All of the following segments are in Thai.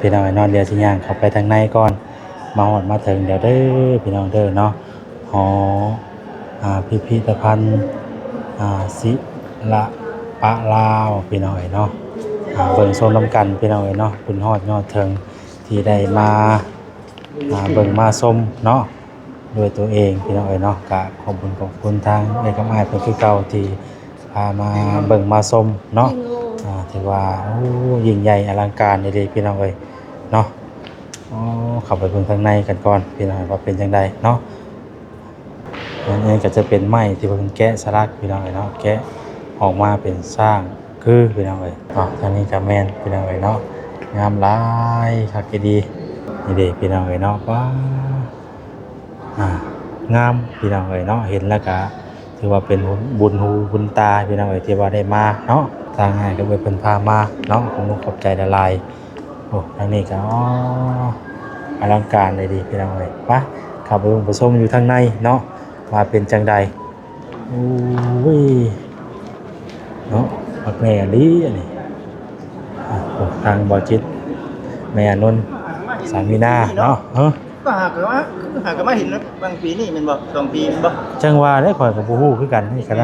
พี่น้องเนาะเดี๋ยวสิย่างเข้าไปทางในก่อนมาฮอดมาถึงเดี๋ยวเด้อพี่น้องเด้อเนาะหอพิพิธภัณฑ์ศิลปะลาวพี่น้องเนาะเบิ่งชมนำกันพี่น้องเนาะคุณฮอดยอดถึงที่ได้มาเบิ่งมาชมเนาะด้วยตัวเองพี่น้องเนาะก็ขอบคุณทางเอกมัยเพิ่นคือเก่าที่พามาเบิ่งมาชมเนาะถือว่าโอ้ยิ่งใหญ่อลังการดีพี่น้องเนาะเข้าไปเบิ่งข้างในกันก่อนพี่น้องว่าเป็นจังไดเนาะอันนี้ก็จะเป็นไม้ที่เพิ่นแกะสลักพี่น้องเนาะแกะออกมาเป็นสร้างคือพี่น้องทางนี้ก็แม่นพี่น้องเนาะงามหลายคักดีนี่เด้พี่น้องเนาะว้างามพี่น้องเนาะเห็นแล้วก็ถือว่าเป็นบุญหูบุญตาพี่น้องที่ว่าได้มาเนาะทางให้ก็เพิ่นพามาเนาะผมขอบใจละลายโอ้ทางนี้ก็อลังการเลยดีพี่น้องไปขับไปลงไปชมอยู่ทางในเนาะมาเป็นจังใดโอ้ยเนาะปักแม่ดีอันนี้ทางบ่อจิตแม่นนท์สามีนาเนาะก็หากว่ามาเห็นบางปีนี่แม่นบ่2ปีบ่จังว่าได้ข่อยกับบ่ฮู้คือกันนี่กำ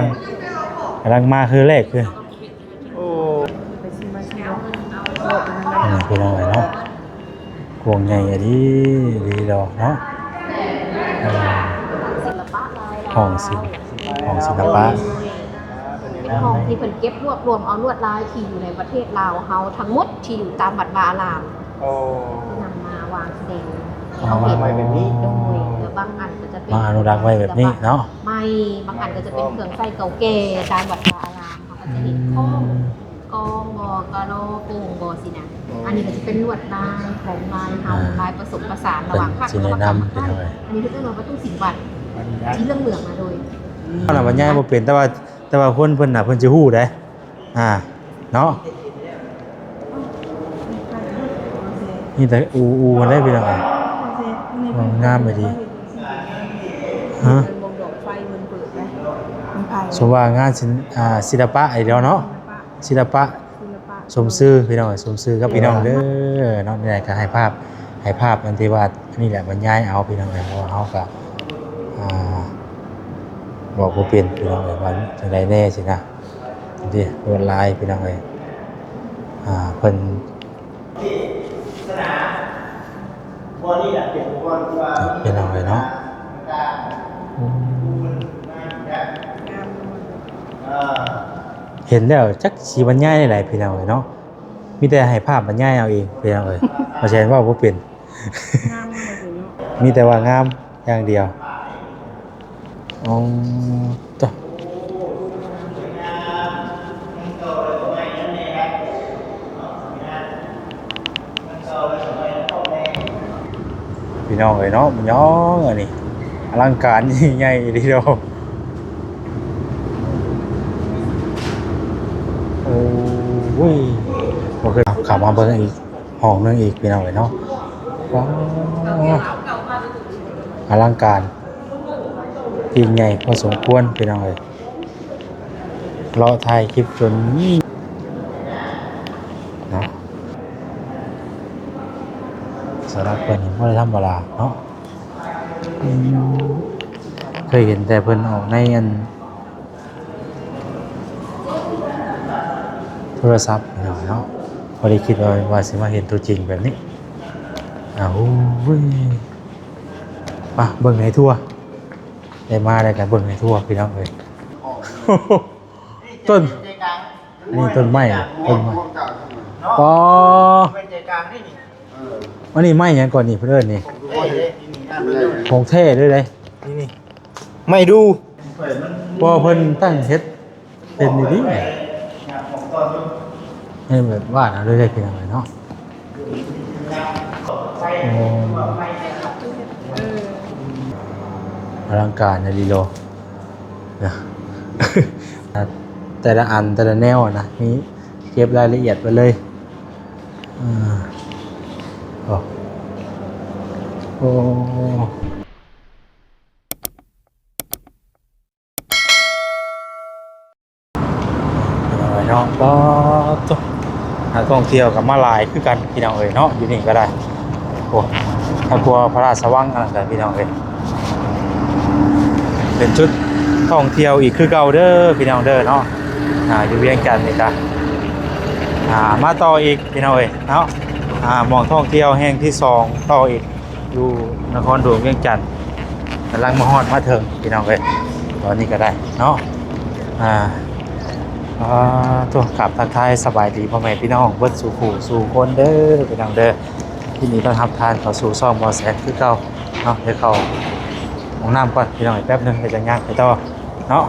ลังมาคือแรกคือโอ้ไปซื้อมาเช้าพี่น้องเนาะกวงใหญ่อะดีดอกเนาะห้องศิลปะห้องที่เพิ่นเก็บรวบรวมเอาลวดลายที่อยู่ในประเทศลาวเฮาทั้งหมดที่อยู่ตามวัดวาอารามโอ้ที่นำมาวางแสดงเอาไว้แบบนี้โดยบางอันก็จะเป็นมาอนุรักษ์ไว้แบบนี้เนาะไม่บางอันก็จะเป็นเครื่องใช้เก่าแก่ตามวัดวาอารามเขาก็จะเห็นข้องกองบอกะโลโป่งบ่สินะอันนี้ก็จะเป็นลวดลายของลายเฮาลายผสมผสานระหว่างภาคตะวันออกอันนี้คือเรื่องประตูสินวัดที่เรื่องเหลืองมาโดยขนาดบรรยายบ่เป็นแต่ว่าเพิ่นน่ะเพิ่นสิฮู้ได้เนาะนี่แต่อูมันได้พี่น้องงามไปดีสมว่างานศิลปะไอ้เดียวเนาะศิลปะสมซื่อพี่น้องสมซื่อกับพี่น้องเด้อเนาะนี่แหละก็ให้ภาพอันที่ว่านี่แหละบรรยายเอาพี่น้องเพราะว่าเฮาก็บอกบ่เป็นพี่น้องว่าจังได๋แน่สินะนี่ลวดลายพี่น้องเพิ่นเป็นอะไรเนาะเห็นแล้วจักสีบรรยายได้หลายพี่น้องเนาะมีแต่ให้ภาพบรรยายเอาเองพี่น้องบ่ใช่ว่าบ่เป็นมีแต่ว่างามอย่างเดียวต่อพี่น้องเนาะมันย้องอันนี้อลังการยิ่งใหญ่ดีเดียวโอ้ยโอเคขับมาเบิ่งอีกห้องนึงอีกพี่น้องเนาะว้าวอลังการยิ่งใหญ่พอสมควรพี่น้องรอถ่ายคลิปจนเนาะสาระเพิ่นบ่ได้ธรรมดาเนาะเคยเห็นแต่เพิ่นออกในอันโทรศัพท์เนาะบ่ได้คิดว่าสิมาเห็นตัวจริงแบบนี้โอ้ยมาเบิ่งให้ทั่วได้มาได้กันเบิ่งให้ทั่วพี่น้องต้นนี่ต้นไม้อ๋ออันนี้ไม้หยังก่อนนี่เพิ่นนี่ของแท้ด้วยเด้นี่ไม่ดูบ่เพิ่นตั้งเฮ็ดเป็นดีๆให้แบบว่าเอาเลยพี่น้องเนาะอลังการนะลีโลนะแต่ละอันแต่ละแนวนะนี่เก็บรายละเอียดไปเลยโอ้เนาะก็ ท่องเที่ยวกับมาหลายคือกันพี่น้องเอ้ยเนาะอยู่นี่ก็ได้โอ้ถ้ากลัวพระราชวังอะไรกันพี่น้องเอ้ยเป็นจุดท่องเที่ยวอีกคือเก่าเด้อพี่น้องเด้อเนาะอยู่เวียงจันทน์นี่จ้ะมาต่ออีกพี่น้องเอ้ยเนาะหมองท่องเที่ยวแห่งที่2ต่ออีกอยู่นครหลวงเวียงจันทน์กำลังมาฮอดมาถึงพี่น้องเอ้ยตอนนี้ก็ได้เนาะตัวขับทักทายสบายดีพ่อแม่พี่น้องเบิดสู่ผู้สู่คนเด้อพี่น้องเด้อที่นี่ต้องทำทานเขาสู่ซ่อมมอแซกคือเก่าเนาะเดี๋ยวเขาห้องน้ำก่อนพี่น้องอีกแป๊บนึงไปจะย่างไปต่อเนาะ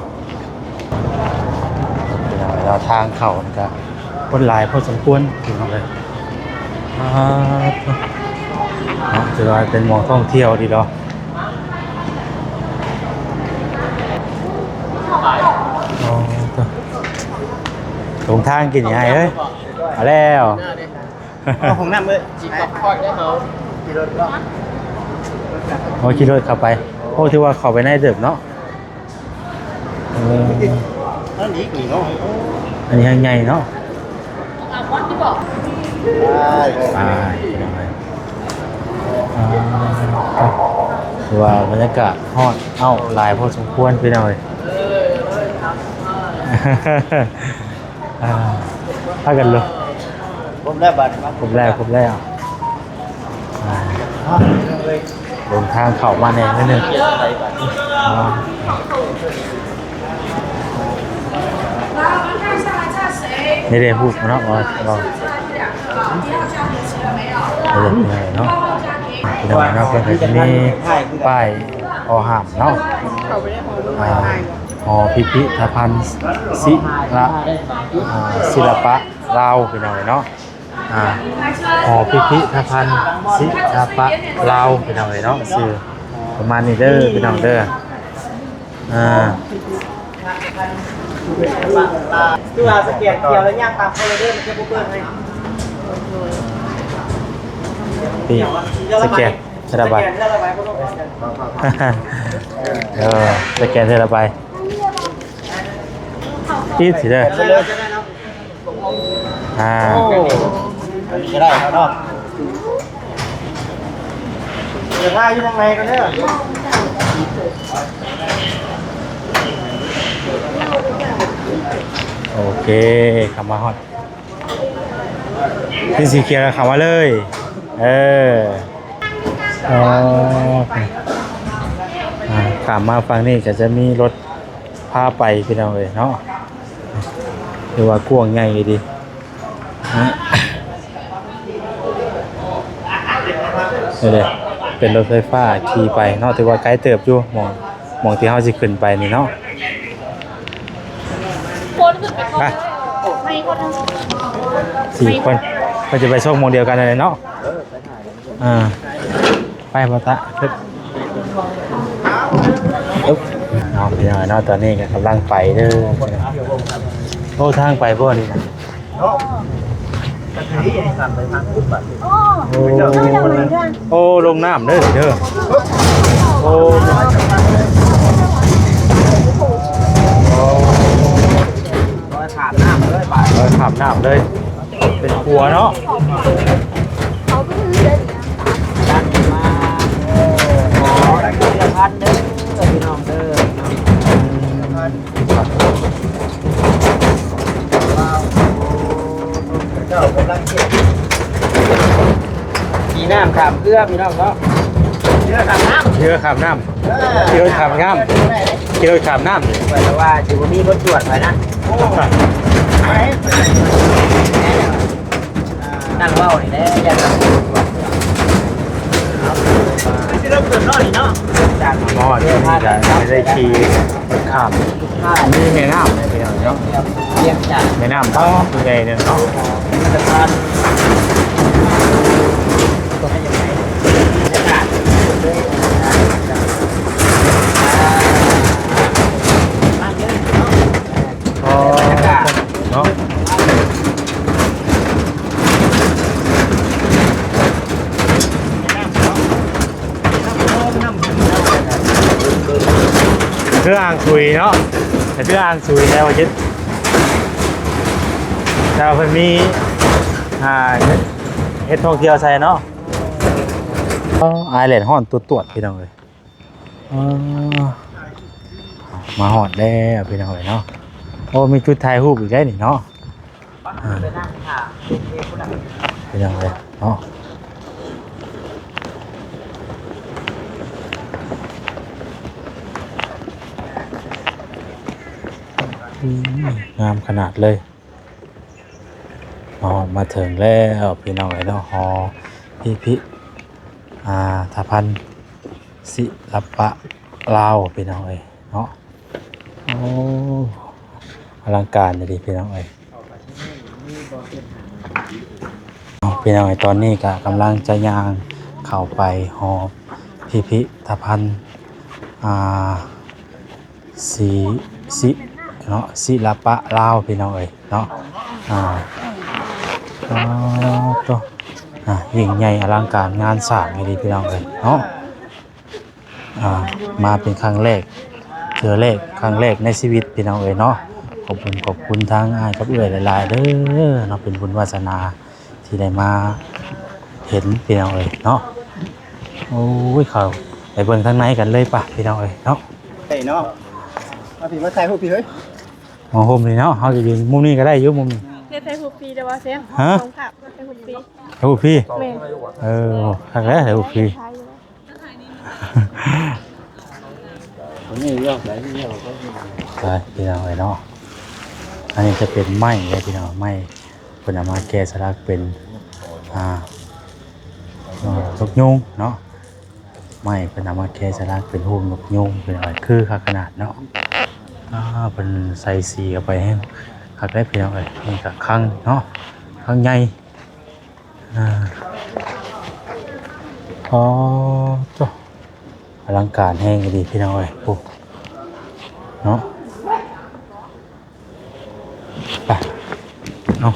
พี่น้องเราทางเขานะครับคนหลายพอสมควรพี่น้องเลยเนาะถือว่าเป็นหมองท่องเที่ยวดีเนาะตรงทางกินยังไงเอ้ยมาแล้ว ของน้ำเลยจีกับคอยได้เขาขี่รถก็ โอ้ขี่รถเข้าไปโอ้ที่ว่าเข้าไปในเดิมเนาะ นั่นอีกหนึ่งเนาะ อันนี้ใหญ่เนาะ วัดที่บอก ไปคือว่าบรรยากาศฮอดหลายพอสมควรไปหน่อยถ้ากันเลย ผมได้บัตรครับ ครบแล้วลงทางเข้ามาแน่นิดนึงนี่เดี๋ยวพูดเนาะว่าเนาะพี่น้องเนาะเพื่อนจะมีป้ายห้ามเนาะหอพิพิธภัณฑ์ศิลปะลาวพี่น้องเนาะหอพิพิธภัณฑ์ศิลปะลาวพี่น้องเนาะชื่อประมาณนี้เด้อพี่น้องเด้อคือว่าสแกนเกี่ยวแล้วย่างตามเขาเลยเด้อมันจะเปิดให้ นี่สแกนเทราไบต์สแกนเทราไบต์ที่สิเด้อจะได้ครับเนาะจะได้อยู่ทางไหนกันเนี่ยโอเคคำว่าฮอตเป็นสีเขียวคำว่าเลยขามมาฟังนี่ก็จะมีรถพาไปพี่น้องเลยเนาะหรือว่ากวงใหญ่ดีเลยเป็นรถไฟฟ้าขี่ไปเนาะถือว่าไกลเติบอยู่มองที่เขาจะขึ้นไปนี่เนาะคนขึ้นไปคนไม่คนนึง4 คนก็จะไปช่วงโมงเดียวกันเลยเนาะไปพอตะน้องพี่น้อยเนาะตอนนี้ก็กำลังไปเด้อโอ้ทางไปบ่นี่นะโอ้ลงน้ำเด้อโอ้ขาดน้ำเลยป่ะขับน้ำเลยเป็นครัวเนาะเขาก็คือเดินดันมาได้กินพันเด้อพี่น้องเด้อเจ้ากำลังเก็บกีน้ำขามเกลือพี่น้องเนาะเชื่อขามน้ำกิโลขามน้ำกิโลขามน้ำแปลว่าถือว่ามีรถตรวจไปนะนั่งเล่านี่แน่ยันไม่ใช่รถตรวจนอกนี่เนาะจากมอดที่จะไม่ได้ขี่ข้ามนี่แม่น้ำเลยพี่น้องเนาะเรียกจากแม่น้ำต้องคือไงเนี่ยเนาะจะทานก็ให้ยังไงจะขาดด้วยเนาะเครื่องอ่างซุยเนาะเครื่องอ่างซุยแล้วยึดเราเพิ่นมี อ่าเฮ็ดท่องเที่ยวใส่เนาะอ๋อไอแลนด์ฮ้อนตรวจพี่น้องเอ้ยอ๋อมาฮอดแล้วพี่น้องเอ้ยเนาะโอ้มีจุดถ่ายรูปอีกได้นี่เนาะ ไปนั่งค่ะเด็กผู้นั้น เป็นยังไงเนาะงามขนาดเลยมาถึงแล้วพี่น้องไอ้เนาะฮอพิทพันธ์ศิลปะลาวพี่น้องเอ้ยเนาะโอ้อลังการเลยดิพี่น้องเอ้ยพี่น้องไอ้ตอนนี้ก็กำลังจะย่างเข้าไปหอพิพิธภัณฑ์ศิเนาะศิลปะลาวพี่น้องเอ้ยเนาะตัวยิ่งใหญ่อลังการงานสร้างไงดีพี่น้องเอ้ยเนาะมาเป็นครั้งแรกครั้งแรกในชีวิตพี่น้องเอ้ยเนาะขอบคุณทั้งอ้ายกับเอื้อยหลายๆเด้อเนาะเป็นบุญวาสนาที่ได้มาเห็นพี่น้องเอ้ยเนาะโอ้ยเขาไปเบิ่งทางในกันเลยป่ะพี่น้องเอ้ยเนาะ เฮ้ยเนาะมาพี่มาถ่ายรูปพี่เฮ้ย มองโฮมเลยเนาะเขาจะยืนมุมนี้ก็ได้อยู่มุมนี้ เรียกไทยฮูปีเดี๋ยวว่าเสียง ฮะ ของผับไทยฮูปี ถ่ายรูปพี่ แม่ ครั้งแรกถ่ายรูปพี่ ไทยอยู่ คนนี้เยอะหลายที่เยอะก็ ใช่พี่น้องเอ้ยเนาะอันนี้จะเป็นไม้เลยพี่น้องไม้เป็นเอามาแกะสลักเป็นนกยุงเนาะไม้เป็นเอามาแกะสลักเป็นหูนกยุงเป็นอะไรคือขนาดเนาะเป็นใส่สีเข้าไปให้คักได้พี่น้องเอ้ยนี่ก็ครั้งเนาะครั้งใหญ่อ๋อจ้ะอลังการแห้งดีพี่น้องเอ้ยปุ๊บเนาะไปเอา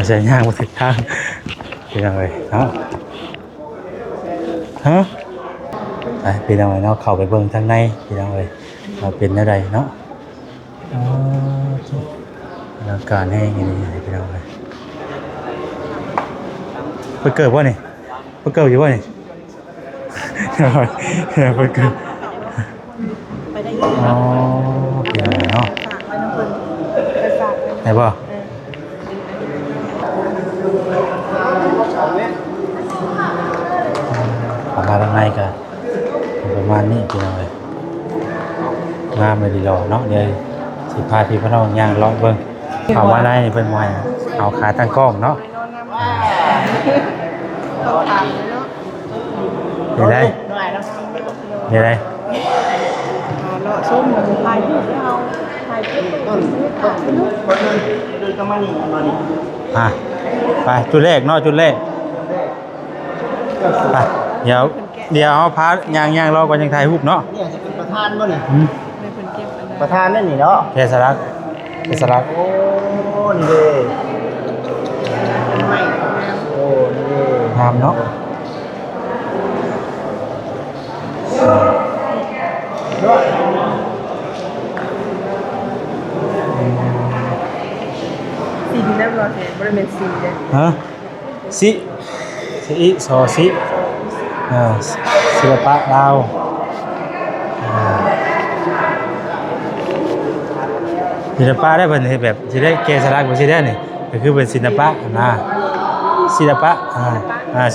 ใส่ย่างมาถึงทางพี่น้องเอ้ยเนาะฮะไปพี่น้องเอ้ยเนาะเข้าไปเบิ่งทางในพี่น้องเอ้ยเราเป็นอะไรเนาะอ๋ออลังการแห้งดีพี่น้องเอ้ยเพิ่งเกิดวะนี่เพิ่งเกิดอยู่วะนี่เพิ่งเกิด ไปได้ อ๋อเดี๋ยวเนาะ ฝากไว้น้องคนไปฝาก ไหนบ่ออกมาทางในกันประมาณนี้พี่น้องเลยงามเลยดีรอเนาะเดี๋ยวสิพาพี่พี่น้องย่างเลาะเบิ่งเข้ามาได้นี่เพิ่นว่าเอาขาตั้งกล้องเนาะ เขาถามเลยเนาะ เดี๋ยวได้เดี๋ยวได้ เลาะส้มกับไทยที่เราไทยที่ต้น คนนึงเดินก็มานี่มานี่ ไปจุดแรกเนาะจุดแรกไปเดี๋ยวเอาพาย่างรอก่อนยังถ่ายรูปเนาะ เนี่ยจะเป็นประธานบ่เนี่ย ในคนเก็บอันนั้น ประธานนั่นนี่เนาะ แกสลัก โอ้นี่เด้ ใหม่ โอ้นี่เด้ งามเนาะ สีที่เรียบร้อยเลยบริเวณสีเลย ฮะสิซอสิศิลปะลาวศิลปะได้เป็นแบบสิได้แกะสลักบ่สิได้นี่ก็คือเป็นศิลปะนะศิลปะ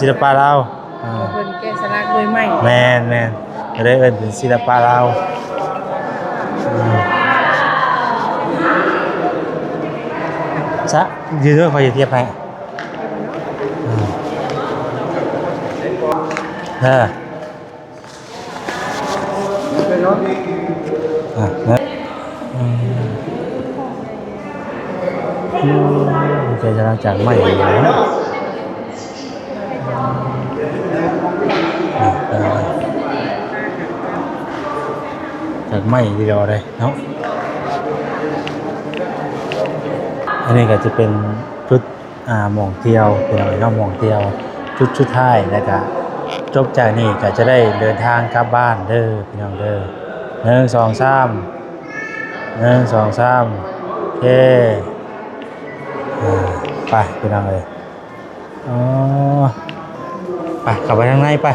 ศิลปะลาวคนแกสลักโดยใหม่ แม่นก็ได้เอิ้นเป็นศิลปะลาวซะยืนด้วยขออย่าเทียบให้เนี่ยมันจะจากใหม่เลยนะจากใหม่ดีรอเลยเนาะอันนี้ก็จะเป็นจุดหม่องเที่ยวเป็นอะไรเนาะหม่องเที่ยวจุดสุดท้ายแล้วก็จบจากนี้ก็จะได้เดินทางกลับบ้านเด้อพี่น้องเด้อ1 2 3 1 2 3โอเค ไปพี่น้องเลยอ๋อไปกลับไปข้างในไป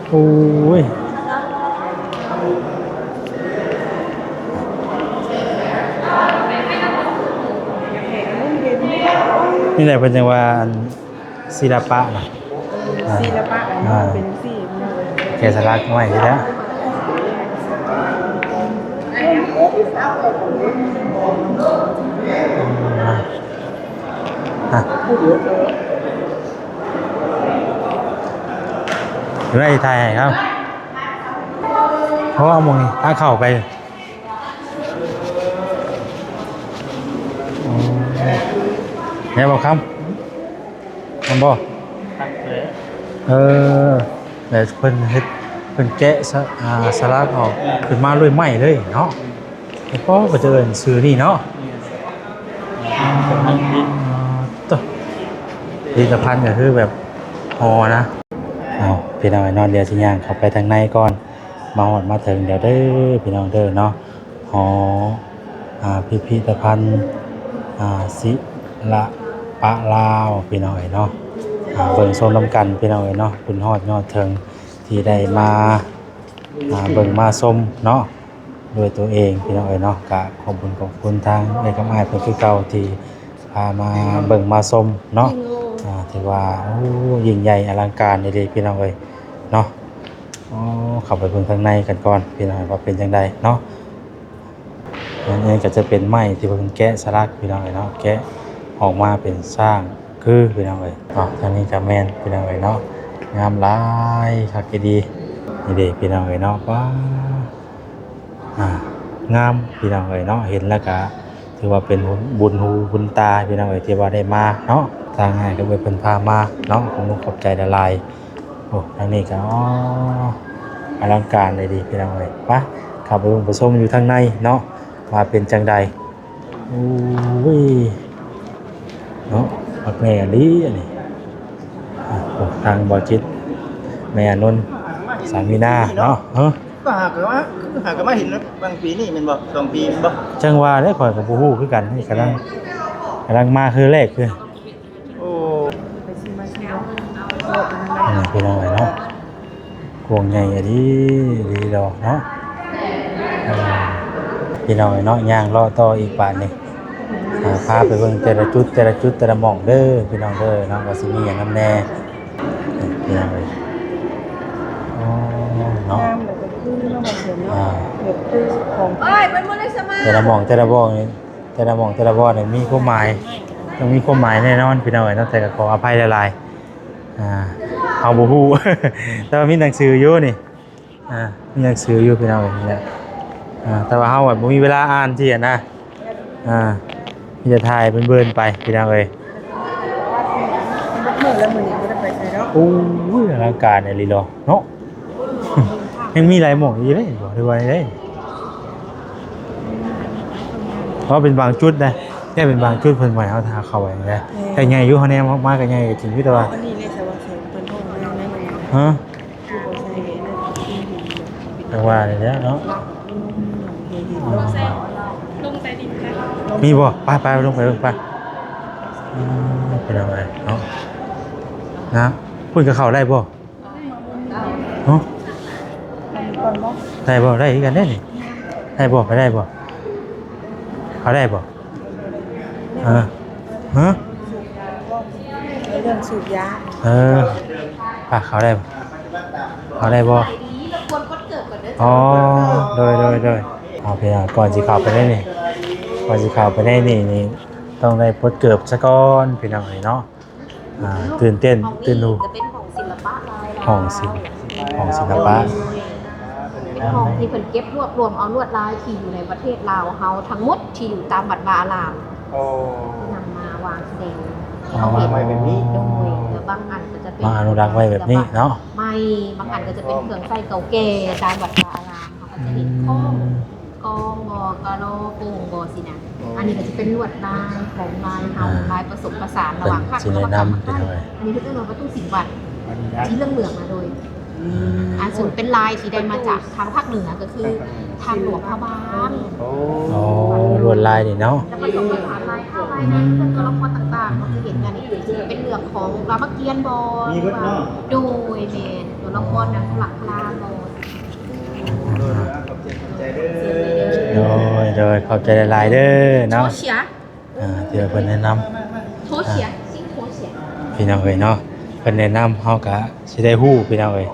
โอ้ยนี่แหละเป็นจังว่าศิลปะนะ ศิลปะอันนี้เป็นสีมันเลย แกะสลักใหม่ทีแล้วอยู่ในไทยครับเพราะว่าเอามองถ้าเข้าไปเนี่ยบอกครับมันบอกแต่เพิ่นเฮ็ดเพิ่นแกะสลักออกขึ้นมาด้วยไม้เลยเนาะแล้วก็ไปเจอซื้อนี่เนาะต่อผลิตภัณฑ์ก็คือแบบห่อนะเอาพี่น้องนอนเดียวสิย่างเข้าไปทางในก่อนมาหอดมาถึงเดี๋ยวเด้อพี่น้องเด้อเนาะหอพิพิธภัณฑ์ศิลปะลาวพี่น้องเนาะเบิ่งชมน้ำกันพี่น้องเนาะคุณฮอดยอดเทิงที่ได้มาเบิ่งมาชมเนาะด้วยตัวเองพี่น้องเนาะก็ขอบคุณทางในกำอ้ายเพิ่นคือเก่าที่พามาเบิ่งมาชมเนาะถือว่าโอ้ยิ่งใหญ่อลังการเลยพี่น้องเนาะเข้าไปเบิ่งข้างในกันก่อนพี่น้องว่าเป็นจังไดเนาะอันนี้ก็จะเป็นไม้ที่เพิ่นแกะสลักพี่น้องเนาะแกะออกมาเป็นสร้างคือพี่น้องทางนี้ก็แม่นพี่น้องเนาะงามหลายคักดีนี่เด้พี่น้องเนาะว้างามพี่น้องเนาะเห็นแล้วก็ถือว่าเป็นบุญหูบุญตาพี่น้องที่ว่าได้มาเนาะทางให้ก็เพิ่นพามาเนาะผมขอบใจละลายโอ้ทางนี้ก็อลังการเลยดีพี่น้องไปขับไปชมอยู่ทางในเนาะมาเป็นจังใดโอ้ยเนาะปักแม่ลีอันนี้ทางบ่อจิตแม่นนท์สามีนาเนาะก็หากว่าเห็นบางปีนี่มันบ่2 ปีมันบ่จังว่าได้ข่อยกับบ่ฮู้คือกันนี่กำลังมาคือแรกคือโอ้ไปซื้อมาเชียวพี่น้องเนาะกวงใหญ่ดีดอกเนาะพี่น้องเนาะย่างรอต่ออีกป่านนี่พาไปเบิ่งแต่ละจุดแต่ละหม่องเด้อพี่น้องเด้อเนาะว่าสิมีหยังนำแน่พี่น้องเนาะแต่ละหม่องแต่ละบ่อนี่แต่ละหม่องแต่ละบ่อนี่มีความหมายต้องมีความหมายแน่นอนพี่น้องเนาะแต่ก็ขออภัยหลายๆเอาบ่ฮู้ แต่ว่ามีหนังสืออยู่นี่มีหนังสืออยู่พี่น้องนี่แหละแต่ว่าเฮาแบบบ่มีเวลาอ่านที่นะมีแต่ถ่ายเบิ่นๆไปพี่น้องเหมือนแล้วมื้อนี้บ่ได้ไปใส่ดอกโอ้ยอลังการเลยลีโลเนาะ ยังมีหลายหม่องอยู่เลยบ่ได้ว่าได้เพราะเป็นบางจุดนะแค่เป็นบางจุดเพิ่นว่าเฮาทาเข้าไปนะแต่ใหญ่อยู่เฮาแนมมากก็ใหญ่ก็จริงอยู่แต่ว่าอันนี้เลยสวัสดิ์เพิ่นโทรมาแม่ฮะคือบ่ใส่นั่นแต่ว่านี่แหละเนาะลงใต้ดินมีบ่ไปลงไปเป็นอะไรเนาะนะพูดกับเขาได้บ่เนาะได้บ่ได้กันได้นี่ได้บ่ไปได้บ่เขาได้บ่ฮะเรื่องสูบยาเขาได้บ่เขาได้บ่อ๋อโดยเอาไปก่อนสิเข้าไปได้นี่ก่อนสิเข้าไปได้นี่ต้องได้พดเกือบซะก่อนพี่น้องเนาะตื่นเต้นตื่นรู้จะเป็นของศิลปะลายของศิลปะของที่เพิ่นเก็บรวบรวมเอาลวดลายที่อยู่ในประเทศลาวเฮาทั้งหมดที่อยู่ตามวัดวาอารามที่นำมาวางแสดงเอาไว้แบบนี้โดยแล้วบางอันก็จะเป็นมาอนุรักษ์ไว้แบบนี้เนาะไม่บางอันก็จะเป็นเครื่องใส่เก่าแก่ตามวัดวาอารามเขาก็จะเห็นข้องกองบอกะโลโป่งบสินะอันนี้ก็จะเป็นลวดลายของลายเฮาลายผสมผสานระหว่างภาคตะวันออกกับภาคใต้อันนี้คือเรื่องประตูสิงห์วัดที่เรื่องเหลืองมาโดย อันส่วนเป็นลายที่ได้มาจากทางภาคเหนือก็คือทางหลวงพระบาง โอ้ อ๋อลวดลายนี่เนาะ แล้วผสมผสานลายข้าวลายนั้นเป็นตัวละครต่างๆเราจะเห็นกันนี่เป็นเรื่องของรามเกียรติ์บอลโดยเมนตัวละครนั้นหลักพลาบอล โดยขอบใจหลายๆเด้อ โท เนาะ เชีย เดี๋ยวเพิ่นแนะนำ โทเชียซิงโทเชีย พี่น้องเอ้ยเนาะเพิ่นแนะนำเฮาก็สิได้ฮู้พี่น้องเอ้ย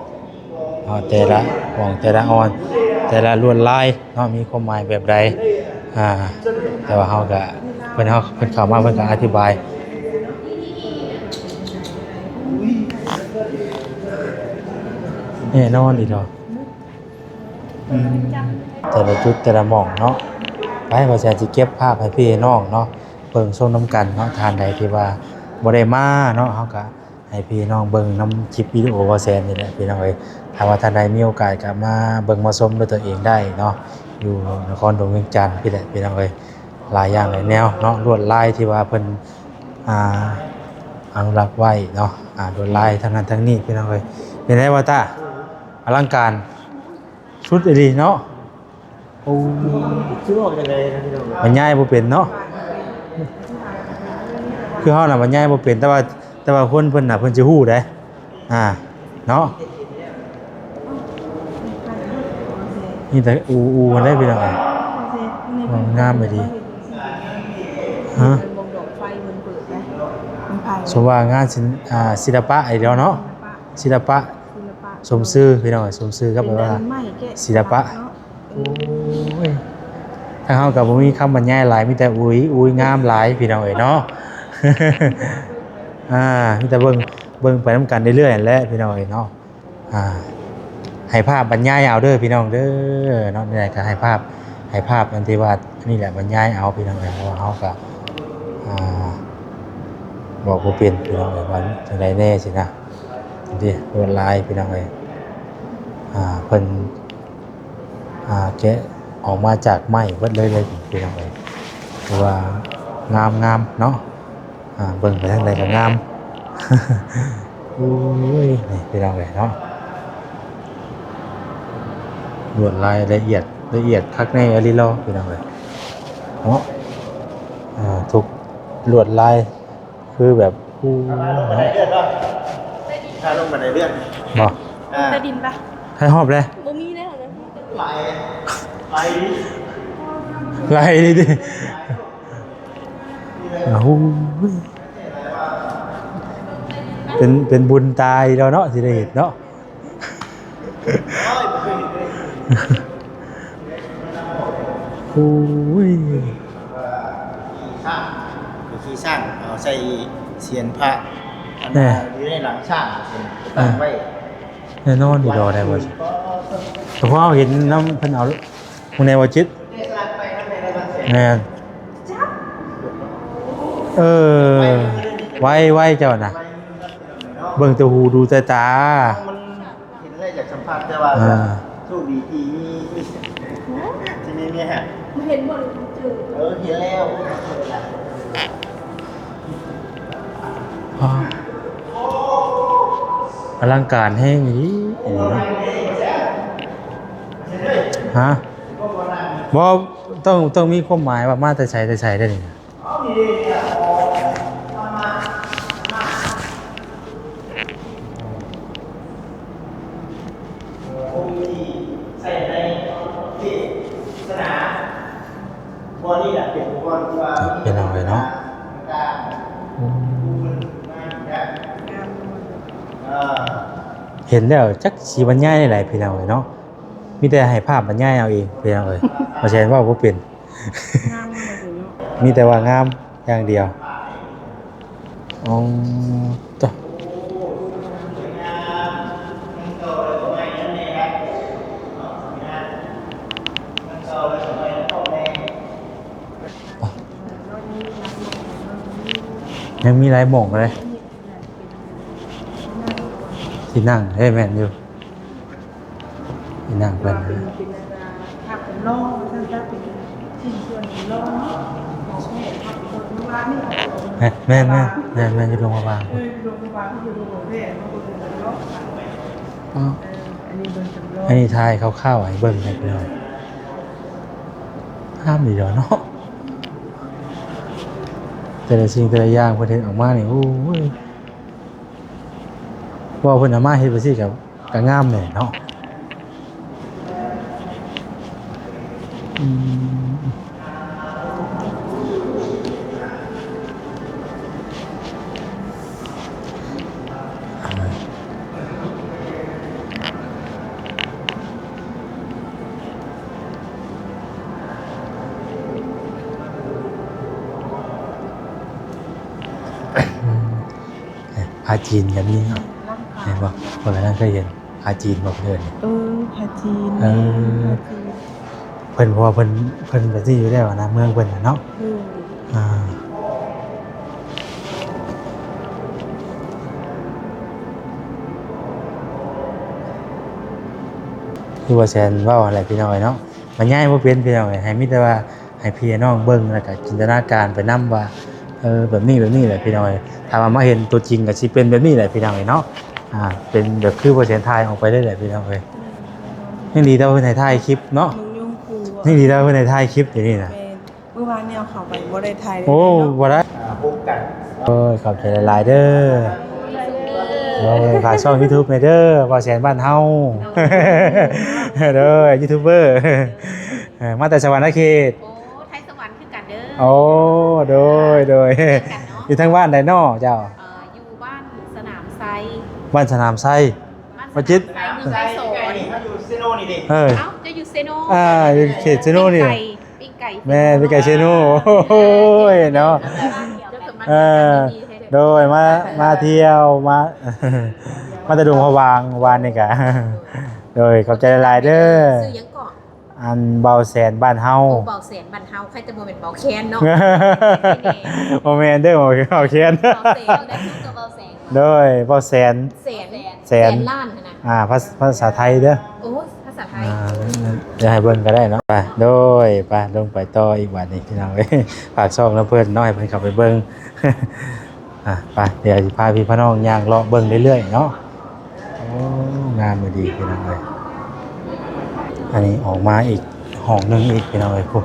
แต่ละของแต่ละออน แต่ละลวดลายเนาะมีความหมายแบบใดแต่ว่าเฮาก็เพิ่นเข้ามาเพิ่นก็อธิบายแน่นอนอีดอกแต่ละจุดแต่ละหม่องเนาะไปว่าจะสิเก็บภาพให้พี่ให้น้องเนาะเบิ่งชมนํกันเนาะทานใดที่ว่าบ่ได้มาเนาะเฮาก็ให้พี่น้องเบิ่งนํคลิปวิดีโอว่าแซนนี่แหละพี่น้องเอ้ยถ้าว่าท่านใดมีโอกาสก็มาเบิ่งมาชมด้วยตัวเองได้เนาะอยู่นครหลวงเวียงจันทน์พี่แหละพี่น้องเอ้ยหลายอย่างหลายแนวเนาะลวดลายที่ว่าเพิ่นอนุรักษ์ไว้เนาะลวดลายทั้งนั้นทั้งนี้พี่น้องเอ้ยเป็นไงว่าตาอลังการชุดดีเนาะโอ้ ชื่อออกยังไงนะพี่น้อง บรรยายบ่เป็นเนาะคือเฮาน่ะบรรยายบ่เป็นแต่ว่าคนเพิ่นน่ะเพิ่นสิฮู้ได้เนาะนี่แต่อูมันได้พี่น้องงามไปดีฮะ วงดอกไฟมันเปิดนะมันไผ่ สมว่างานศิลปะไอ้เดียวเนาะศิลปะสมชื่อพี่น้องสมชื่อครับแปลว่าศิลปะโอ้ยถ้าเฮาก็บ่มีคำบรรยายหลายมีแต่อุ้ยงามหลายพี่น้องเอ้ยเนาะ มีแต่เบิ่งไปนํกันเรื่อยๆนั่นแหละพี่น้องเอ้ยเนาะให้ภาพบรรยายเอาเด้อพี่น้องเด้อเนาะนี่แหละก็ให้ภาพอันที่ว่านี่แหละบรรยายเอาพี่น้องเอ้ยเพราะว่าเฮาก็บอกบ่เป็นพี่น้องเอ้ยว่าจังไดแน่สินะนี่ลวดลายพี่น้องเอ้ยเพิ่นแกะออกมาจากไม้เบิดเลยพี่น้องเอ้ยเพราะว่างามเนาะเบิ่งไปทางใดก็งาม อุ้ยนี่พี่น้องเอ้ยเนาะลวดลายละเอียดคักในอลิโลพี่น้องเอ้ยเนาะทุกลวดลายคือแบบผู้เนาะ ถ้าลงมาในเรื่อง บ่ ใต้ดินปะ ให้หอบเลย บ่มีแล้วนะ ไหล ไล่ดิโอ้ยเป็นบุญตายแล้วเนาะสิได้เห็นเนาะ โอ้ย ขี้สร้างเอาใส่เสียนพระอันนั้นอยู่ในหลังช่างตั้งไว้ แน่นอนดีดอได้บ่สิแต่พอเห็นน้ำเพิ่นเอาพวกแนวจิตแม่นไว้เจ้าน่ะเบิ่งแต่หูดูแต่ตา มันเห็นอะไรจากสัมภาษณ์แต่ว่าโชคดีที่มีเมียฮะ มาเห็นบ่เลยเจอ เห็นแล้ว อลังการแห้งอีฮะบ่ต้องมีความหมายว่ามาแต่ใช้ได้นี่ใส่ในที่สนามบอลนี่แหละเป็นบอลที่ว่า เป็นเอาเลยเนาะเห็นแล้วจักสีบรรยายได้หลายพี่น้องเลยเนาะมีแต่ให้ภาพบรรยายเอาเองพี่น้องเลยบ่ใช่ว่าบ่เป็น งามมาถึงเนาะ มีแต่ว่างามอย่างเดียวอ๋อจ้ะยังมีหลายหม่องเลยที่นั่งให้แม่นอยู่ที่นั่งเพิ่น เป็นภาพเป็นล่องท่านจะเป็นชิ้นส่วนเป็นล่องใช่ภาพเป็นโรงพยาบาลนี่ แม่นอยู่โรงพยาบาล โรงพยาบาลที่อยู่โรงพยาบาลมันเป็นล่อง อ๋อ นี้เบิ่งจำลอง อันนี้ทายคร่าวๆให้เบิ่งได้พี่น้องห้ามดีเด้อเนาะแต่ละสิ่งแต่ละอย่างเพิ่นเฮ็ดออกมานี่โอ้ยว่าเพิ่นเอามาเฮ็ดไปสิก็งามแหละเนาะอืมผ้าจีนก็มีเนาะ ร่างกา เห็ ย นบ่คนนั้นเคยเห็นผ้าจีนบ่เพิ่นนี่ พาจีน เออ พาจีน เพิ่นเพราะว่าเพิ่นไปที่อยู่แล้วนะเมืองเพิ่นน่ะเนาะ เออ อ่าคือว่าแซนเว้าอะไรพี่น้อยเนาะมันง่ายบ่เป็นพี่น้อยให้มีแต่ว่าให้พี่น้องเบิ่งแล้วก็จินตนาการไปนํว่าแบบนี้แหละพี่น้อยถ้าว่ามาเห็นตัวจริงก็สิเป็นแบบนี้แหละพี่น้อยเนาะเป็นแบบคือบ่แซนถ่ายออกไปได้แหละพี่น้อยยังดีแต่ว่าเพิ่นให้ถ่ายคลิปเนาะ มึงยุ่งกู ยังดีแต่ว่าเพิ่นให้ถ่ายคลิปอยู่นี่น่ะ เมื่อวานเนี่ยเขาไปบ่ได้ไทยเลย โอ้บ่ได้ พบกัน ขอบใจหลายๆเด้อฝากช่อง YouTube หน่อยเด้อว่าแสนบ้านเฮาเด้อยูทูบเบอร์มาแต่สวรรค์เขต โอ้ไทยสวรรค์คือกันเด้อ โอ้โดยอยู่ทางบ้านใดน้อเจ้า อยู่บ้านสนามไซ บ้านสนามไส้ บ้าน มาจิต สนามไซเมืองไกโส ไก่ น นี่เขาอยู่เซโนนี่ดิ เออ เอ้าจะอยู่เซโน อยู่เขตเซโนนี่ ปิ้งไก่ แม่พี่ไก่เซโนโอ้ยเนาะ เออ โดยมาเที่ยวมา มาตะดุงพะวางวานนี่กะ โดยขอบใจหลายๆเด้อ ซื้อยังก่อน อันเบาแสนบ้านเฮา โอ้เบาแสนบันเฮาใครจะบ่เป็นเบาแคนเนาะ โมเมนเด้อเบาเขียน เบาแสนได้พูดกับเบาแสน โดยเบาแสน แสนล้านนะ ภาษาไทยเด้อ โอ้ภาษาไทย จะให้เบิ่งก็ได้เนาะไปโดยไปลงไปต่ออีกวันนี้พี่น้องเอ้ยฝากช่องแล้วเพิ่นน้อยเพิ่นเข้าไปเบิ่ง ไปเดี๋ยวสิพาพี่พี่น้องย่างเลาะเบิ่งเรื่อยๆเนาะโอ้งามดีพี่น้องเอ้ยอันนี้ออกมาอีกห้องหนึงอีกพี่น้องเอ้ยพุ่น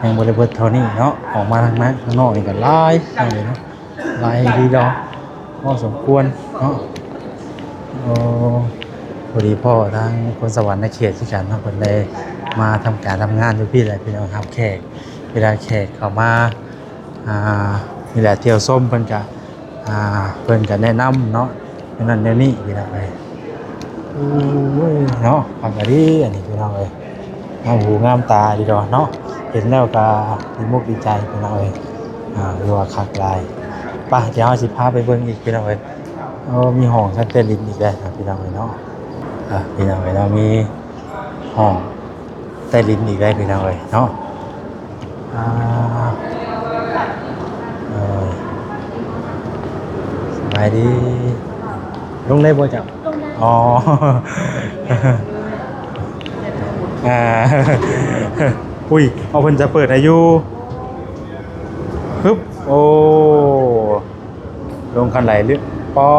ยังบ่ได้เบิดเท่านี้เนาะออกมาทางนั้นข้างนอกนี่ก็หลายเลยเนาะหลายดีดอกพอสมควรเนาะโอ้พอดีพ่อทางคนสวรรค์ในเขตที่กันเนาะเพิ่นได้มาทำการทำงานอยู่พี่แหละพี่น้องครับแขกเวลาแขกเข้ามานี่แหละเที่ยวส้มเพิ่นก็เพิ่นก็แนะนำเนาะนั่นแนวนี้พี่น้องเอ้ยโอ้ยเนาะฟังก็ดีอันนี้พี่น้องเอ้ยงามหูงามตาดีดอกเนาะเห็นแล้วก็ดีมุกดีใจพี่น้องเอ้ยหรือว่าคักหลายไปเดี๋ยวเราสิพาไปเบิ่งอีกพี่น้องเอ้ยมีห้องชั้นใต้ดินอีกแล้วครับพี่น้องเอ้ยเนาะพี่น้องเอ้ยเรามีห้องใต้ดินอีกแล้วพี่น้องเอ้ยเนาะสบายดีลงได้บ่จ๊ะอ๋อ อุ้ยเอาเพิ่นจะเปิดอายุฮึบโอ้ลงคันไหลหรือปอ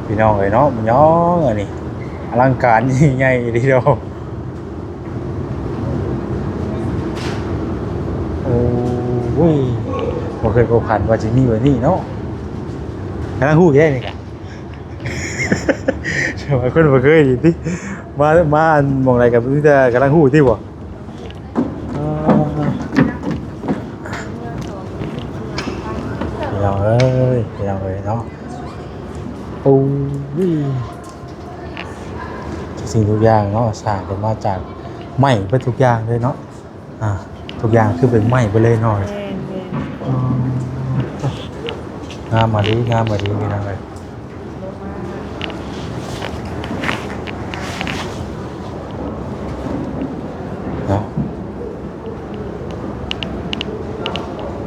พี่น้องเอ้ยเนาะมันย่องอันนี้อลังการยิ่งใหญ่ทีเดียวโอ้ยบ่เคยพบผ่านว่าจะมีแบบนี้เนาะกำลังฮู้แย่นี่กะ ใช่ไหมคนบ่เคยดิที่มาอันมองอะไรกับที่จะกำลังฮู้ที่บ่พี่น้องเอ้ยพี่น้องเอ้ยเนาะโอ้ยทุกสิ่งทุกอย่างเนาะสร้างขึ้นมาจากไม้เพิ่นทุกอย่างเลยเนาะทุกอย่างคือเป็นไม้ไปเลยหน่อยงามมาดีพี่น้องเอ้ยเนาะ